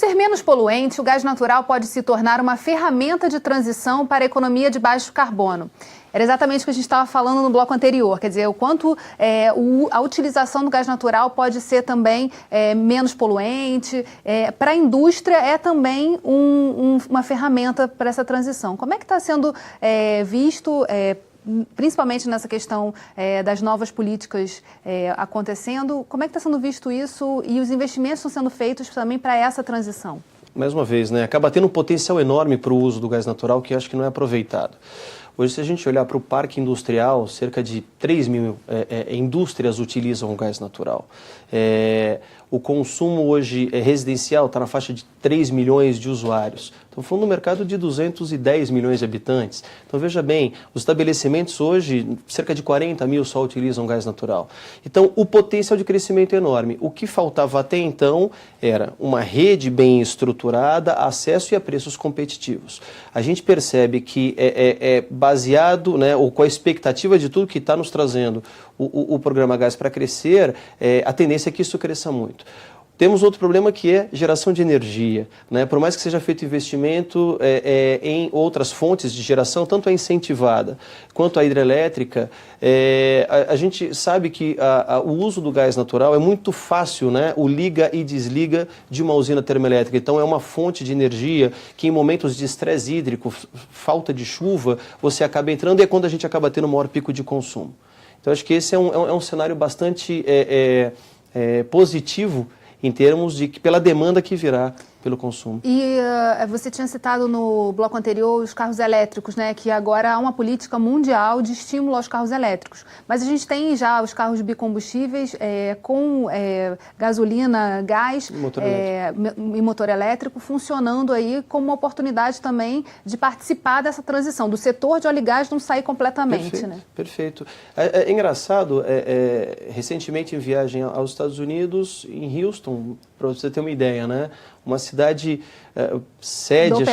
ser menos poluente, o gás natural pode se tornar uma ferramenta de transição para a economia de baixo carbono. Era exatamente o que a gente estava falando no bloco anterior, quer dizer, o quanto a utilização do gás natural pode ser também menos poluente. Para a indústria é também uma ferramenta para essa transição. Como é que está sendo visto, principalmente nessa questão das novas políticas acontecendo, como é que está sendo visto isso e os investimentos estão sendo feitos também para essa transição? Mais uma vez, né, acaba tendo um potencial enorme para o uso do gás natural que acho que não é aproveitado. Hoje, se a gente olhar para o parque industrial, cerca de 3 mil indústrias utilizam o gás natural. O consumo hoje residencial está na faixa de 3 milhões de usuários. Estamos falando de um mercado de 210 milhões de habitantes. Então, veja bem, os estabelecimentos hoje, cerca de 40 mil só utilizam gás natural. Então, o potencial de crescimento é enorme. O que faltava até então era uma rede bem estruturada, acesso e a preços competitivos. A gente percebe que baseado, né, ou com a expectativa de tudo que está nos trazendo o programa Gás para Crescer, a tendência é que isso cresça muito. Temos outro problema que é geração de energia, né? Por mais que seja feito investimento em outras fontes de geração, tanto a incentivada quanto a hidrelétrica, a gente sabe que o uso do gás natural é muito fácil, né? O liga e desliga de uma usina termoelétrica. Então é uma fonte de energia que em momentos de estresse hídrico, falta de chuva, você acaba entrando e é quando a gente acaba tendo o maior pico de consumo. Então acho que esse é um cenário bastante positivo em termos de que pela demanda que virá pelo consumo. E você tinha citado no bloco anterior os carros elétricos, né? Que agora há uma política mundial de estímulo aos carros elétricos. Mas a gente tem já os carros bicombustíveis com gasolina, gás e motor elétrico funcionando aí como uma oportunidade também de participar dessa transição, do setor de óleo e gás não sair completamente. Perfeito, né? Perfeito. É engraçado, recentemente em viagem aos Estados Unidos, em Houston, para você ter uma ideia, né? Uma cidade sede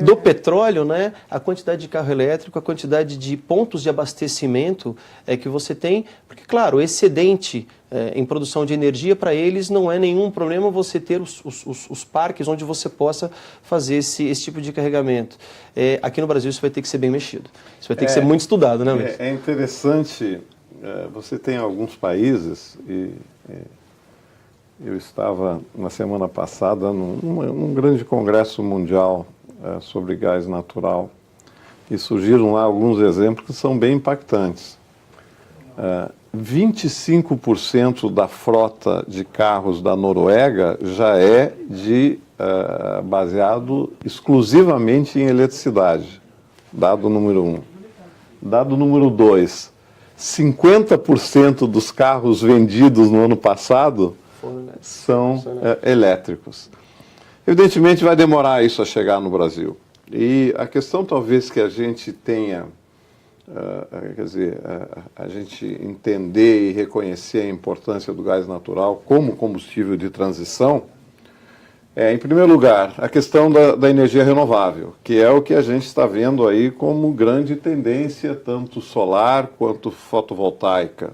do petróleo, né? A quantidade de carro elétrico, a quantidade de pontos de abastecimento que você tem, porque, claro, o excedente em produção de energia, para eles não é nenhum problema você ter os parques onde você possa fazer esse tipo de carregamento. Aqui no Brasil isso vai ter que ser bem mexido. Isso vai ter que ser muito estudado, né, Luiz? É interessante, você tem alguns países eu estava, na semana passada, num grande congresso mundial sobre gás natural e surgiram lá alguns exemplos que são bem impactantes. 25% da frota de carros da Noruega já é baseado exclusivamente em eletricidade, dado número 1. Dado número 2, 50% dos carros vendidos no ano passado são elétricos. Evidentemente vai demorar isso a chegar no Brasil. E a questão talvez que a gente tenha, a gente entender e reconhecer a importância do gás natural como combustível de transição, em primeiro lugar, a questão da energia renovável, que é o que a gente está vendo aí como grande tendência, tanto solar quanto fotovoltaica.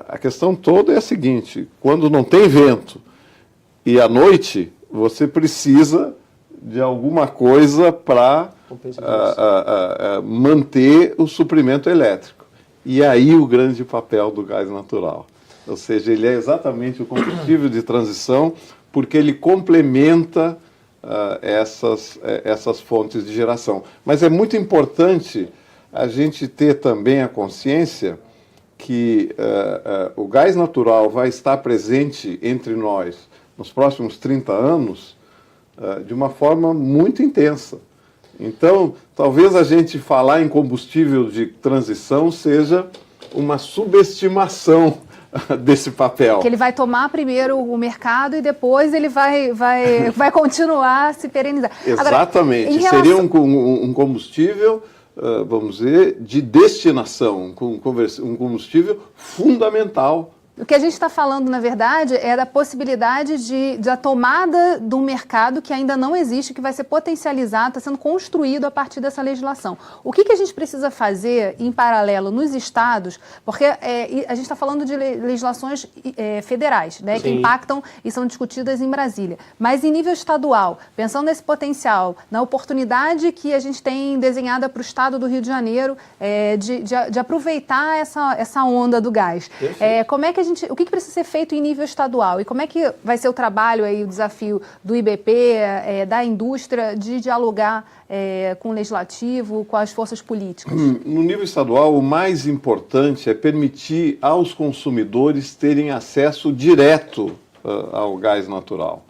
A questão toda é a seguinte: quando não tem vento e à noite, você precisa de alguma coisa para manter o suprimento elétrico. E aí o grande papel do gás natural. Ou seja, ele é exatamente o combustível de transição, porque ele complementa essas fontes de geração. Mas é muito importante a gente ter também a consciência que o gás natural vai estar presente entre nós nos próximos 30 anos de uma forma muito intensa. Então, talvez a gente falar em combustível de transição seja uma subestimação desse papel. Que ele vai tomar primeiro o mercado e depois ele vai continuar a se perenizar. Exatamente. Agora, seria um combustível, vamos dizer, de destinação, um combustível fundamental O que a gente está falando, na verdade, é da possibilidade da tomada de um mercado que ainda não existe, que vai ser potencializado, está sendo construído a partir dessa legislação. O que a gente precisa fazer em paralelo nos estados, porque a gente está falando de legislações federais, né, que impactam e são discutidas em Brasília. Mas em nível estadual, pensando nesse potencial, na oportunidade que a gente tem desenhada para o estado do Rio de Janeiro de aproveitar essa onda do gás. Como é que o que precisa ser feito em nível estadual? E como é que vai ser o trabalho, o desafio do IBP, da indústria, de dialogar com o legislativo, com as forças políticas? No nível estadual, o mais importante é permitir aos consumidores terem acesso direto ao gás natural.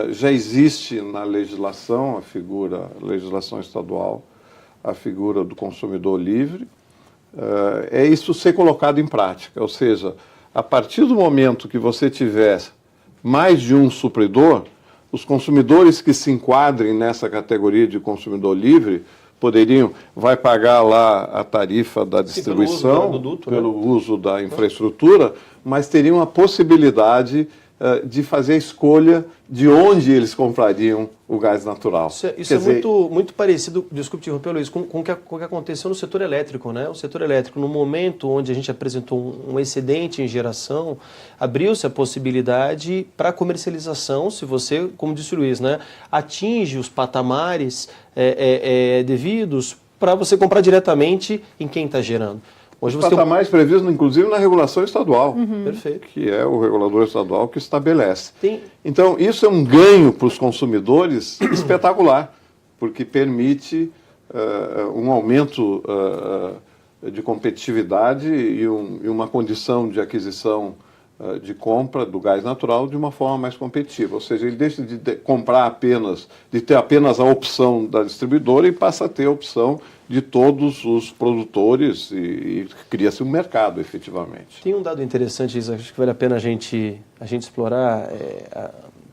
Já existe na legislação, legislação estadual, a figura do consumidor livre. É isso ser colocado em prática, ou seja, a partir do momento que você tiver mais de um supridor, os consumidores que se enquadrem nessa categoria de consumidor livre vai pagar lá a tarifa da distribuição, pelo uso da infraestrutura, mas teriam a possibilidade de fazer a escolha de onde eles comprariam o gás natural. Isso é muito parecido, desculpe te interromper, Luiz, com o que aconteceu no setor elétrico, né? O setor elétrico, no momento onde a gente apresentou um excedente em geração, abriu-se a possibilidade para comercialização, se você, como disse o Luiz, né, atinge os patamares devidos para você comprar diretamente em quem está gerando. Hoje você está mais previsto, inclusive, na regulação estadual, Perfeito. Que é o regulador estadual que estabelece. Então, isso é um ganho para os consumidores espetacular, porque permite um aumento de competitividade e uma condição de aquisição de compra do gás natural de uma forma mais competitiva. Ou seja, ele deixa de ter apenas a opção da distribuidora e passa a ter a opção de todos os produtores e cria-se um mercado, efetivamente. Tem um dado interessante, Isa, acho que vale a pena a gente explorar.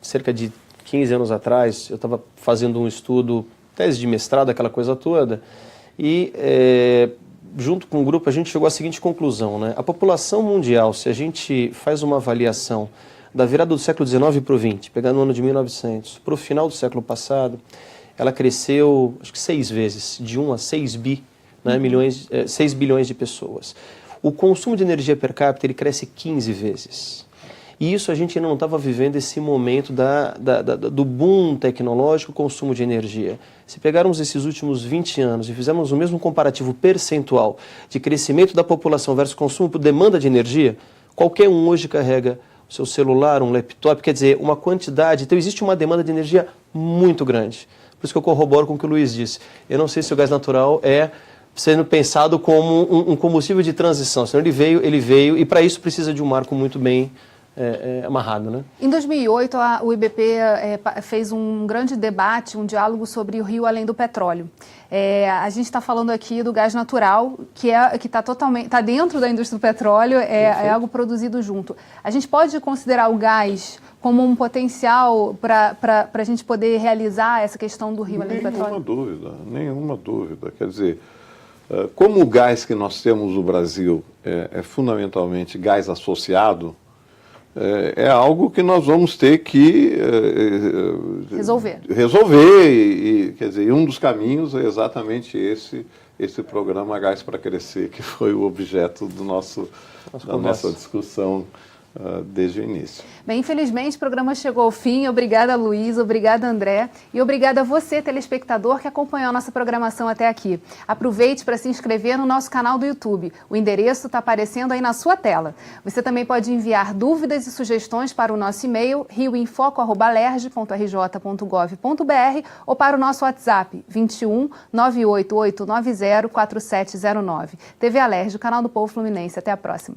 Cerca de 15 anos atrás, eu estava fazendo um estudo, tese de mestrado, aquela coisa toda, e junto com o grupo a gente chegou à seguinte conclusão, né? A população mundial, se a gente faz uma avaliação da virada do século XIX para o XX, pegando o ano de 1900, para o final do século passado, ela cresceu, acho que 6 vezes, de 1 a 6 bi, né, 6 bilhões de pessoas. O consumo de energia per capita ele cresce 15 vezes. E isso a gente ainda não estava vivendo esse momento do boom tecnológico, consumo de energia. Se pegarmos esses últimos 20 anos e fizermos o mesmo comparativo percentual de crescimento da população versus consumo por demanda de energia, qualquer um hoje carrega o seu celular, um laptop, quer dizer, uma quantidade. Então existe uma demanda de energia muito grande. Por isso que eu corroboro com o que o Luiz disse. Eu não sei se o gás natural sendo pensado como um combustível de transição, senão ele veio e para isso precisa de um marco muito bem amarrado, né? Em 2008, o IBP fez um grande debate, um diálogo sobre o Rio além do petróleo. A gente está falando aqui do gás natural, que está dentro da indústria do petróleo, é algo produzido junto. A gente pode considerar o gás como um potencial para a gente poder realizar essa questão do Rio além do petróleo? Nenhuma dúvida. Quer dizer, como o gás que nós temos no Brasil é fundamentalmente gás associado, é algo que nós vamos ter que resolver. Quer dizer, um dos caminhos é exatamente esse programa Gás para Crescer, que foi o objeto da nossa discussão desde o início. Bem, infelizmente o programa chegou ao fim. Obrigada, Luiz, obrigada, André, e obrigada a você, telespectador, que acompanhou a nossa programação até aqui. Aproveite para se inscrever no nosso canal do YouTube. O endereço está aparecendo aí na sua tela. Você também pode enviar dúvidas e sugestões para o nosso e-mail rioinfoco@lerj.rj.gov.br ou para o nosso WhatsApp 21 98890 4709. TV Alerj, o canal do Povo Fluminense. Até a próxima.